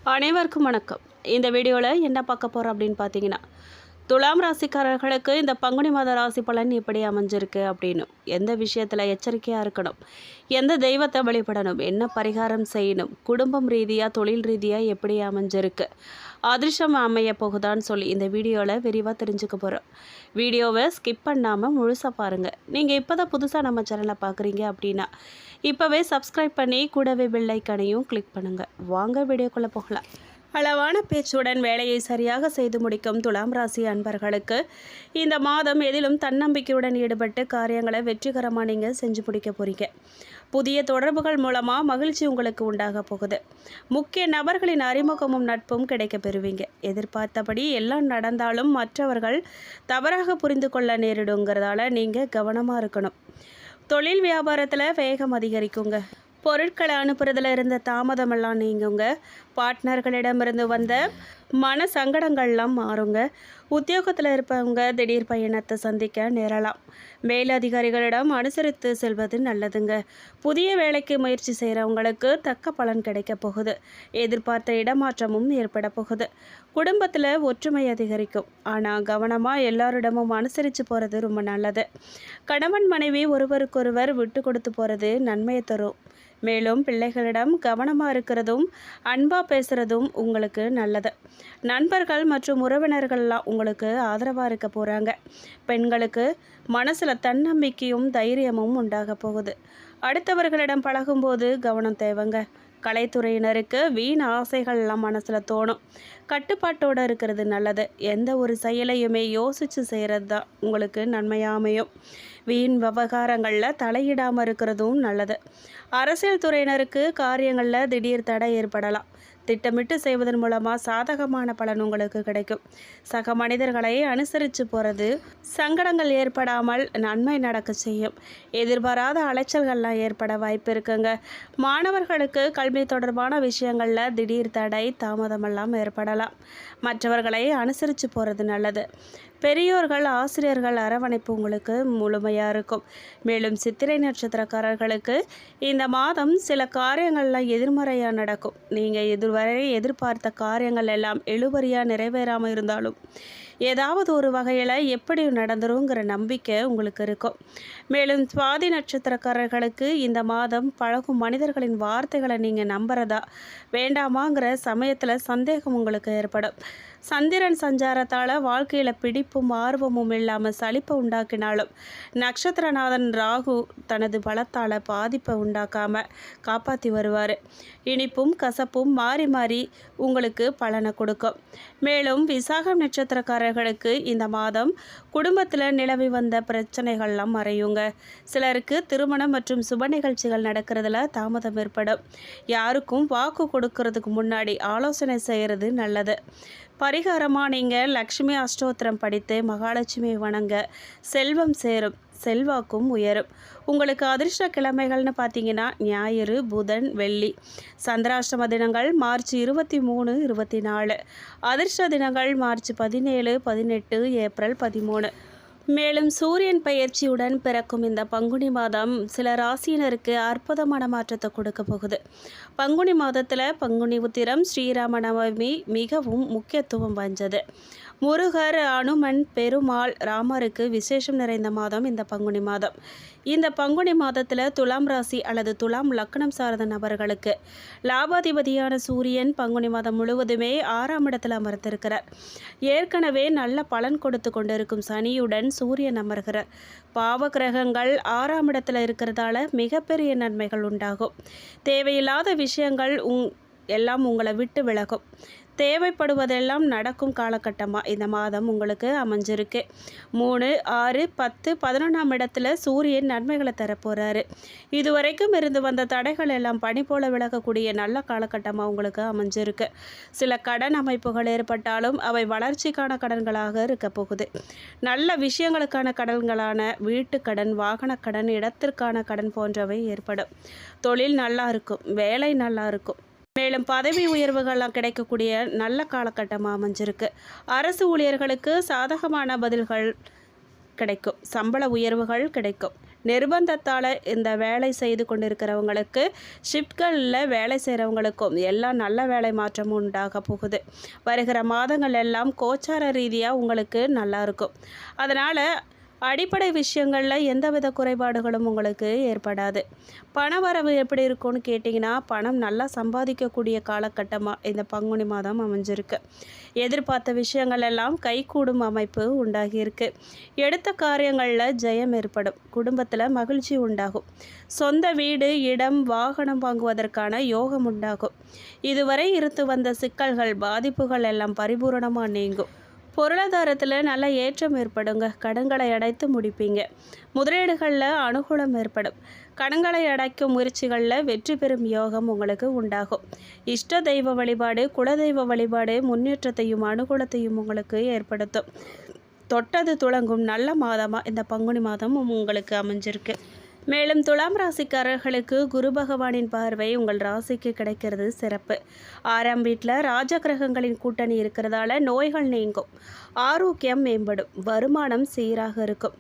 அனைவருக்கும் வணக்கம். இந்த வீடியோவில் என்ன பார்க்க போகிறோம் அப்படின்னு பார்த்தீங்கன்னா, துலாம் ராசிக்காரர்களுக்கு இந்த பங்குனி மாத ராசி பலன் எப்படி அமைஞ்சிருக்கு அப்படின்னு, எந்த விஷயத்தில் எச்சரிக்கையாக இருக்கணும், எந்த தெய்வத்தை வழிபடணும், என்ன பரிகாரம் செய்யணும், குடும்பம் ரீதியாக தொழில் ரீதியாக எப்படி அமைஞ்சிருக்கு, அதிர்ஷ்டம் அமைய போகுதான்னு சொல்லி இந்த வீடியோவில் விரிவாக தெரிஞ்சுக்க போகிறோம். வீடியோவை ஸ்கிப் பண்ணாமல் முழுசாக பாருங்கள். நீங்கள் இப்போ தான் புதுசாக நம்ம சேனலை பார்க்குறீங்க அப்படின்னா இப்போவே சப்ஸ்கிரைப் பண்ணி கூடவே பெல் ஐக்கானையும் கிளிக் பண்ணுங்கள். வாங்க வீடியோக்குள்ளே போகலாம். அளவான பேச்சுடன் வேலையை சரியாக செய்து முடிக்கும் துலாம் ராசி அன்பர்களுக்கு இந்த மாதம் எதிலும் தன்னம்பிக்கையுடன் ஈடுபட்டு காரியங்களை வெற்றிகரமாக நீங்கள் செஞ்சு முடிக்க போகிறீங்க. புதிய தொடர்புகள் மூலமாக மகிழ்ச்சி உங்களுக்கு உண்டாக போகுது. முக்கிய நபர்களின் அறிமுகமும் நட்பும் கிடைக்க பெறுவீங்க. எதிர்பார்த்தபடி எல்லாம் நடந்தாலும் மற்றவர்கள் தவறாக புரிந்து கொள்ள நேரிடுங்கிறதால நீங்கள் கவனமாக இருக்கணும். தொழில் வியாபாரத்தில் வேகம் அதிகரிக்குங்க. பொருட்களை அனுப்புறதுல இருந்த தாமதமெல்லாம் நீங்குங்க. பார்ட்னர்களிடமிருந்து வந்த மன சங்கடங்கள்லாம் மாறுங்க. உத்தியோகத்தில் இருப்பவங்க திடீர் பயணத்தை சந்திக்க நேரலாம். மேலதிகாரிகளிடம் அனுசரித்து செல்வது நல்லதுங்க. புதிய வேலைக்கு முயற்சி செய்கிறவங்களுக்கு தக்க பலன் கிடைக்க போகுது. எதிர்பார்த்த இடமாற்றமும் ஏற்பட போகுது. குடும்பத்தில் ஒற்றுமை அதிகரிக்கும். ஆனால் கவனமாக எல்லாரிடமும் அனுசரித்து போகிறது ரொம்ப நல்லது. கணவன் மனைவி ஒருவருக்கொருவர் விட்டு கொடுத்து போகிறது நன்மையை தரும். மேலும் பிள்ளைகளிடம் கவனமாக இருக்கிறதும் அன்பாக பேசுகிறதும் உங்களுக்கு நல்லது. நண்பர்கள் மற்றும் உறவினர்கள்லாம் உங்களுக்கு ஆதரவாக இருக்க போகிறாங்க. பெண்களுக்கு மனசில் தன்னம்பிக்கையும் தைரியமும் உண்டாக போகுது. அடுத்தவர்களிடம் பழகும்போது கவனம் தேவைங்க. கலைத்துறையினருக்கு வீண் ஆசைகள்லாம் மனசில் தோணும். கட்டுப்பாட்டோடு இருக்கிறது நல்லது. எந்த ஒரு செயலையுமே யோசித்து செய்கிறது தான் உங்களுக்கு நன்மையாமையும். வீண் விவகாரங்களில் தலையிடாமல் இருக்கிறதும் நல்லது. அரசியல் துறையினருக்கு காரியங்களில் திடீர் தடை ஏற்படலாம். திட்டமிட்டு செய்வதன் மூலமாக சாதகமான பலன் உங்களுக்கு கிடைக்கும். சக மனிதர்களை அனுசரித்து போகிறது சங்கடங்கள் ஏற்படாமல் நன்மை நடக்க செய்யும். எதிர்பாராத அலைச்சல்கள்லாம் ஏற்பட வாய்ப்பு இருக்குங்க. மாணவர்களுக்கு கல்வி தொடர்பான விஷயங்களில் திடீர் தடை தாமதமெல்லாம் ஏற்படலாம். மற்றவர்களை அனுசரித்து போகிறது நல்லது. பெரியோர்கள் ஆசிரியர்கள் அரவணைப்பு உங்களுக்கு முழுமையாக இருக்கும். மேலும் சித்திரை நட்சத்திரக்காரர்களுக்கு இந்த மாதம் சில காரியங்கள்லாம் எதிர்மறையாக நடக்கும். நீங்கள் இதுவரை எதிர்பார்த்த காரியங்கள் எல்லாம் இழுபறியாக நிறைவேறாமல் இருந்தாலும் ஏதாவது ஒரு வகையில் எப்படி நடந்துருங்கிற நம்பிக்கை உங்களுக்கு இருக்கும். மேலும் சுவாதி நட்சத்திரக்காரர்களுக்கு இந்த மாதம் பழகும் மனிதர்களின் வார்த்தைகளை நீங்கள் நம்புறதா வேண்டாமாங்கிற சமயத்தில் சந்தேகம் உங்களுக்கு ஏற்படும். சந்திரன் சஞ்சாரத்தால் வாழ்க்கையில் பிடிப்பும் ஆர்வமும் இல்லாமல் சலிப்பை உண்டாக்கினாலும் நட்சத்திரநாதன் ராகு தனது பலத்தால் பாதிப்பை உண்டாக்காமல் காப்பாற்றி வருவார். இனிப்பும் கசப்பும் மாறி மாறி உங்களுக்கு பலனை கொடுக்கும். மேலும் விசாகம் நட்சத்திரக்காரர்களுக்கு இந்த மாதம் குடும்பத்தில் நிலவி வந்த பிரச்சனைகள்லாம் மறையுங்க. சிலருக்கு திருமணம் மற்றும் சுப நிகழ்ச்சிகள் நடக்கிறதுல தாமதம் ஏற்படும். யாருக்கும் வாக்கு கொடுக்கறதுக்கு முன்னாடி ஆலோசனை செய்கிறது நல்லது. பரிகாரமாக நீங்கள் லக்ஷ்மி அஷ்டோத்திரம் படித்து மகாலட்சுமி வணங்க செல்வம் சேரும், செல்வாக்கும் உயரும். உங்களுக்கு அதிர்ஷ்ட கிழமைகள்னு பார்த்தீங்கன்னா ஞாயிறு, புதன், வெள்ளி. சந்திராஷ்டம தினங்கள் மார்ச் 23, 24. அதிர்ஷ்ட தினங்கள் மார்ச் 17, 18, ஏப்ரல் 13. மேலும் சூரியன் பயிற்சியுடன் பிறக்கும் இந்த பங்குனி மாதம் சில ராசியினருக்கு அற்புதமான மாற்றத்தை கொடுக்க போகுது. பங்குனி மாதத்தில் பங்குனி உத்திரம், ஸ்ரீராம நவமி மிகவும் முக்கியத்துவம் வாய்ந்தது. முருகர், அனுமன், பெருமாள், ராமருக்கு விசேஷம் நிறைந்த மாதம் இந்த பங்குனி மாதம். இந்த பங்குனி மாதத்தில் துலாம் ராசி அல்லது துலாம் லக்னம் சார்ந்த நபர்களுக்கு லாபாதிபதியான சூரியன் பங்குனி மாதம் முழுவதுமே 6ஆம் இடத்தில் அமர்ந்திருக்கிறார். ஏற்கனவே நல்ல பலன் கொடுத்து கொண்டிருக்கும் சனியுடன் சூரியன் அமர்கிறார். பாவ கிரகங்கள் 6ஆம் இடத்துல இருக்கிறதால மிகப்பெரிய நன்மைகள் உண்டாகும். தேவையில்லாத விஷயங்கள் எல்லாம் உங்களை விட்டு விலகும். தேவைப்படுவதெல்லாம் நடக்கும் காலகட்டமாக இந்த மாதம் உங்களுக்கு அமைஞ்சிருக்கு. 3, 6, 10, 11ஆம் இடத்துல சூரியன் நன்மைகளை தரப்போகிறாரு. இதுவரைக்கும் இருந்து வந்த தடைகள் எல்லாம் பனி போல விலகக்கூடிய நல்ல காலகட்டமாக உங்களுக்கு அமைஞ்சிருக்கு. சில கடன் அமைப்புகள் ஏற்பட்டாலும் அவை வளர்ச்சிக்கான கடன்களாக இருக்க போகுது. நல்ல விஷயங்களுக்கான கடன்களான வீட்டுக்கடன், வாகனக்கடன், இடத்திற்கான கடன் போன்றவை ஏற்படும். தொழில் நல்லா இருக்கும், வேலை நல்லா இருக்கும். மேலும் பதவி உயர்வுகள்லாம் கிடைக்கக்கூடிய நல்ல காலகட்டமாக அமைஞ்சிருக்கு. அரசு ஊழியர்களுக்கு சாதகமான பதில்கள் கிடைக்கும். சம்பள உயர்வுகள் கிடைக்கும். நிர்பந்தத்தால் இந்த வேலை செய்து கொண்டிருக்கிறவங்களுக்கு, ஷிஃப்ட்களில் வேலை செய்கிறவங்களுக்கும் எல்லாம் நல்ல வேலை மாற்றமும் உண்டாக போகுது. வருகிற மாதங்கள் எல்லாம் கோச்சார ரீதியாக உங்களுக்கு நல்லா இருக்கும். அதனால் அடிப்படை விஷயங்களில் எந்தவித குறைபாடுகளும் உங்களுக்கு ஏற்படாது. பணவரவு எப்படி இருக்கும்னு கேட்டிங்கன்னா, பணம் நல்லா சம்பாதிக்கக்கூடிய காலகட்டமாக இந்த பங்குனி மாதம் அமைஞ்சிருக்கு. எதிர்பார்த்த விஷயங்கள் எல்லாம் கைகூடும் அமைப்பு உண்டாகியிருக்கு. எடுத்த காரியங்களில் ஜெயம் ஏற்படும். குடும்பத்தில் மகிழ்ச்சி உண்டாகும். சொந்த வீடு, இடம், வாகனம் வாங்குவதற்கான யோகம் உண்டாகும். இதுவரை இருந்து வந்த சிக்கல்கள், பாதிப்புகள் எல்லாம் பரிபூரணமாக நீங்கும். பொருளாதாரத்தில் நல்ல ஏற்றம் ஏற்படுங்க. கடன்களை அடைத்து முடிப்பீங்க. முதலீடுகளில் அனுகூலம் ஏற்படும். கடன்களை அடைக்கும் முயற்சிகளில் வெற்றி பெறும் யோகம் உங்களுக்கு உண்டாகும். இஷ்ட தெய்வ வழிபாடு, குலதெய்வ வழிபாடு முன்னேற்றத்தையும் அனுகூலத்தையும் உங்களுக்கு ஏற்படுத்தும். தொட்டது துளங்கும் நல்ல மாதமாக இந்த பங்குனி மாதம் உங்களுக்கு அமைஞ்சிருக்கு. மேலும் துலாம் ராசிக்காரர்களுக்கு குரு பகவானின் பார்வை உங்கள் ராசிக்கு கிடைக்கிறது சிறப்பு. 6ஆம் வீட்டில் ராஜ கிரகங்களின் கூட்டணி இருக்கிறதால நோய்கள் நீங்கும். ஆரோக்கியம் மேம்படும். வருமானம் சீராக இருக்கும்.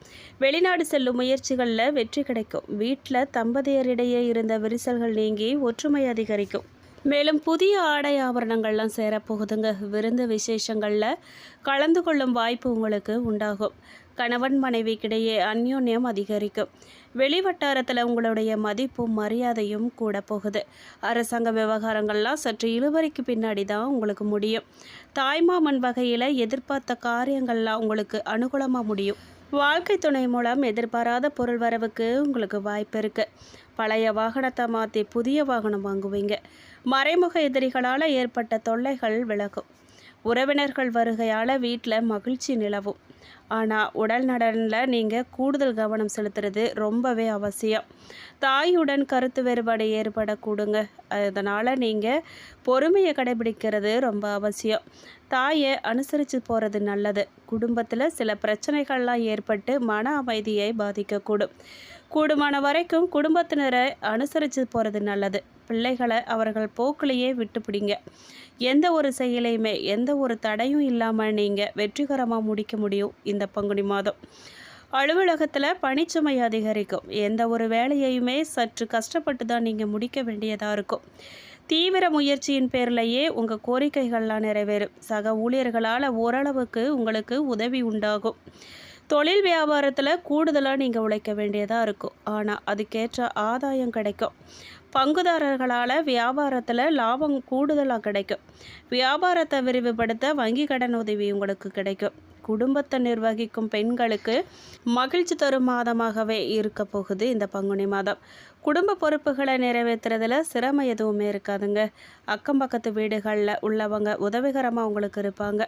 வெளிநாடு செல்லும் முயற்சிகளில் வெற்றி கிடைக்கும். வீட்டில் தம்பதியரிடையே இருந்த விரிசல்கள் நீங்கி ஒற்றுமை அதிகரிக்கும். மேலும் புதிய ஆடை ஆபரணங்கள்லாம் சேரப்போகுதுங்க. விருந்து விசேஷங்களில் கலந்து கொள்ளும் வாய்ப்பு உங்களுக்கு உண்டாகும். கணவன் மனைவிக்கிடையே அந்யோன்யம் அதிகரிக்கும். வெளிவட்டாரத்தில் உங்களுடைய மதிப்பும் மரியாதையும் கூட போகுது. அரசாங்க விவகாரங்கள்லாம் சற்று இழுபறிக்கு பின்னாடி தான் உங்களுக்கு முடியும். தாய்மாமன் வகையில் எதிர்பார்த்த காரியங்கள்லாம் உங்களுக்கு அனுகூலமாக முடியும். வாழ்க்கை துணை மூலம் எதிர்பாராத பொருள் வரவுக்கு உங்களுக்கு வாய்ப்பு இருக்குது. பழைய வாகனத்தை மாற்றி புதிய வாகனம் வாங்குவீங்க. மறைமுக எதிரிகளால் ஏற்பட்ட தொல்லைகள் விலகும். உறவினர்கள் வருகையால் வீட்டில் மகிழ்ச்சி நிலவும். ஆனால் உடல் நலனில் நீங்கள் கூடுதல் கவனம் செலுத்துறது ரொம்பவே அவசியம். தாயுடன் கருத்து வேறுபாடு ஏற்படக்கூடுங்க. அதனால் நீங்கள் பொறுமையை கடைபிடிக்கிறது ரொம்ப அவசியம். தாயை அனுசரித்து போகிறது நல்லது. குடும்பத்தில் சில பிரச்சனைகள்லாம் ஏற்பட்டு மன அமைதியை பாதிக்கக்கூடும். கூடுமான வரைக்கும் குடும்பத்தினரை அனுசரித்து போகிறது நல்லது. பிள்ளைகளை அவர்கள் போக்கிலேயே விட்டுப்பிடிங்க. எந்த ஒரு செயலையுமே எந்த ஒரு தடையும் இல்லாமல் நீங்கள் வெற்றிகரமாக முடிக்க முடியும் இந்த பங்குனி மாதம். அலுவலகத்தில் பணிச்சுமை அதிகரிக்கும். எந்த ஒரு வேலையுமே சற்று கஷ்டப்பட்டு தான் நீங்கள் முடிக்க வேண்டியதாக இருக்கும். தீவிர முயற்சியின் பேர்லையே உங்கள் கோரிக்கைகள்லாம் நிறைவேறும். சக ஊழியர்களால் ஓரளவுக்கு உங்களுக்கு உதவி உண்டாகும். தொழில் வியாபாரத்தில் கூடுதலாக நீங்கள் உழைக்க வேண்டியதாக இருக்கும். ஆனால் அதுக்கேற்ற ஆதாயம் கிடைக்கும். பங்குதாரர்களால் வியாபாரத்தில் லாபம் கூடுதலாக கிடைக்கும். வியாபாரத்தை விரிவுபடுத்த வங்கி கடன் உதவி உங்களுக்கு கிடைக்கும். குடும்பத்தை நிர்வகிக்கும் பெண்களுக்கு மகிழ்ச்சி தரும் மாதமாகவே இருக்க போகுது இந்த பங்குனி மாதம். குடும்ப பொறுப்புகளை நிறைவேற்றுறதுல சிரமம் எதுவுமே இருக்காதுங்க. அக்கம் பக்கத்து வீடுகளில் உள்ளவங்க உதவிகரமாக உங்களுக்கு இருப்பாங்க.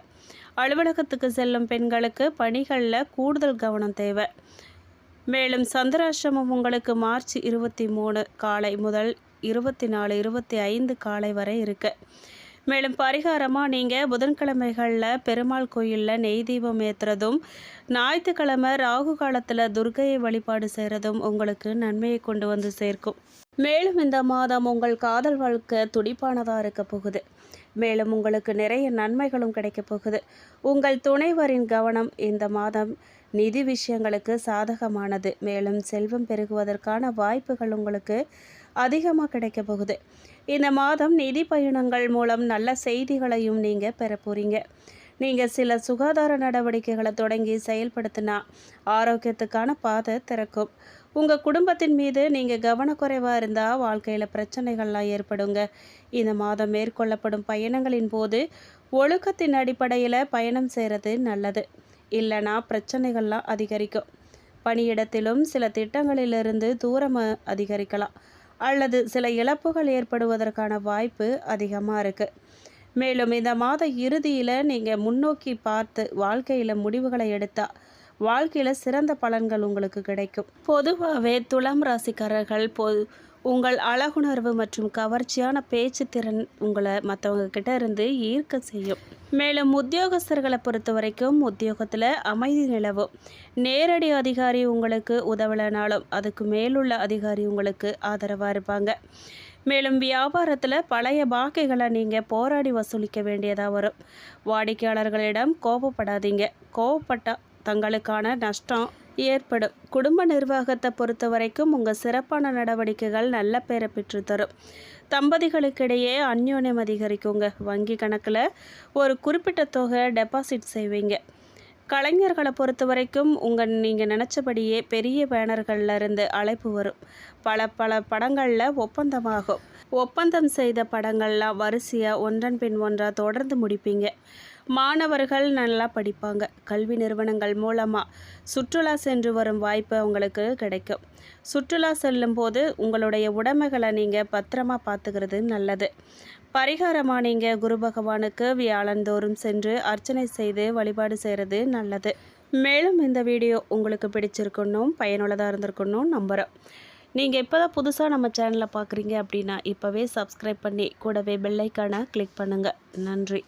அலுவலகத்துக்கு செல்லும் பெண்களுக்கு பணிகளில் கூடுதல் கவனம் தேவை. மேலும் சந்திராஷ்டிரமம் உங்களுக்கு மார்ச் 23 காலை முதல் 24, 25 காலை வரை இருக்கு. மேலும் பரிகாரமாக நீங்கள் புதன்கிழமைகளில் பெருமாள் கோயிலில் நெய் தீபம் ஏற்றுறதும், ஞாயிற்றுக்கிழமை ராகு காலத்தில் துர்க்கையை வழிபாடு செய்கிறதும் உங்களுக்கு நன்மையை கொண்டு வந்து சேர்க்கும். மேலும் இந்த மாதம் உங்கள் காதல் வாழ்க்கை துடிப்பானதாக இருக்க போகுது. மேலும் உங்களுக்கு நிறைய நன்மைகளும் கிடைக்க போகுது. உங்கள் துணைவரின் கவனம் இந்த மாதம் நிதி விஷயங்களுக்கு சாதகமானது. மேலும் செல்வம் பெருகுவதற்கான வாய்ப்புகள் உங்களுக்கு அதிகமாக கிடைக்க போகுது. இந்த மாதம் நிதி பயணங்கள் மூலம் நல்ல செய்திகளையும் நீங்கள் பெற போகிறீங்க. நீங்கள் சில சுகாதார நடவடிக்கைகளை தொடங்கி செயல்படுத்தினா ஆரோக்கியத்துக்கான பாதை திறக்கும். உங்கள் குடும்பத்தின் மீது நீங்கள் கவனக்குறைவாக இருந்தால் வாழ்க்கையில் பிரச்சனைகள்லாம் ஏற்படுங்க. இந்த மாதம் மேற்கொள்ளப்படும் பயணங்களின் போது ஒழுக்கத்தின் அடிப்படையில் பயணம் செய்கிறது நல்லது. இல்லைனா பிரச்சனைகள்லாம் அதிகரிக்கும். பணியிடத்திலும் சில திட்டங்களிலிருந்து தூரம் அதிகரிக்கலாம் அல்லது சில இழப்புகள் ஏற்படுவதற்கான வாய்ப்பு அதிகமாக இருக்குது. மேலும் இந்த மாத இறுதியில் நீங்கள் முன்னோக்கி பார்த்து வாழ்க்கையில் முடிவுகளை எடுத்தால் வாழ்க்கையில் சிறந்த பலன்கள் உங்களுக்கு கிடைக்கும். பொதுவாகவே துலாம் ராசிக்காரர்கள் உங்கள் அழகுணர்வு மற்றும் கவர்ச்சியான பேச்சு திறன் உங்களை மற்றவங்க கிட்ட இருந்து ஈர்க்க செய்யும். மேலும் உத்தியோகஸ்தர்களை பொறுத்த வரைக்கும் உத்தியோகத்தில் அமைதி நிலவும். நேரடி அதிகாரி உங்களுக்கு உதவலைனாலும் அதுக்கு மேலுள்ள அதிகாரி உங்களுக்கு ஆதரவாக இருப்பாங்க. மேலும் வியாபாரத்தில் பழைய பாக்கிகளை நீங்கள் போராடி வசூலிக்க வேண்டியதாக வரும். வாடிக்கையாளர்களிடம் கோபப்படாதீங்க. கோபப்பட்டால் தங்களுக்கான நஷ்டம் ஏற்படும். குடும்ப நிர்வாகத்தை பொறுத்த வரைக்கும் உங்கள் சிறப்பான நடவடிக்கைகள் நல்ல பேரை பெற்றுத்தரும். தம்பதிகளுக்கிடையே அந்யோன்யம் அதிகரிக்குங்க. வங்கி கணக்கில் ஒரு குறிப்பிட்ட தொகை டெபாசிட் செய்வீங்க. கலைஞர்களை பொறுத்த வரைக்கும் நீங்கள் நினச்சபடியே பெரிய பேனர்களில் இருந்து அழைப்பு வரும். பல படங்களில் ஒப்பந்தமாகும். ஒப்பந்தம் செய்த படங்கள்லாம் வரிசையாக ஒன்றன் பின் ஒன்றாக தொடர்ந்து முடிப்பீங்க. மாணவர்கள் நல்லா படிப்பாங்க. கல்வி நிறுவனங்கள் மூலமாக சுற்றுலா சென்று வரும் வாய்ப்பு உங்களுக்கு கிடைக்கும். சுற்றுலா செல்லும்போது உங்களுடைய உடைமைகளை நீங்கள் பத்திரமா பார்த்துக்கிறது நல்லது. பரிகாரமாக நீங்கள் குரு பகவானுக்கு வியாழந்தோறும் சென்று அர்ச்சனை செய்து வழிபாடு செய்கிறது நல்லது. மேலும் இந்த வீடியோ உங்களுக்கு பிடிச்சிருக்கணும், பயனுள்ளதாக இருந்திருக்கணும் நம்புகிறோம். நீங்கள் இப்போ தான் புதுசாக நம்ம சேனலை பார்க்குறீங்க அப்படின்னா இப்போவே சப்ஸ்கிரைப் பண்ணி கூடவே பெல் ஐக்கானை கிளிக் பண்ணுங்கள். நன்றி.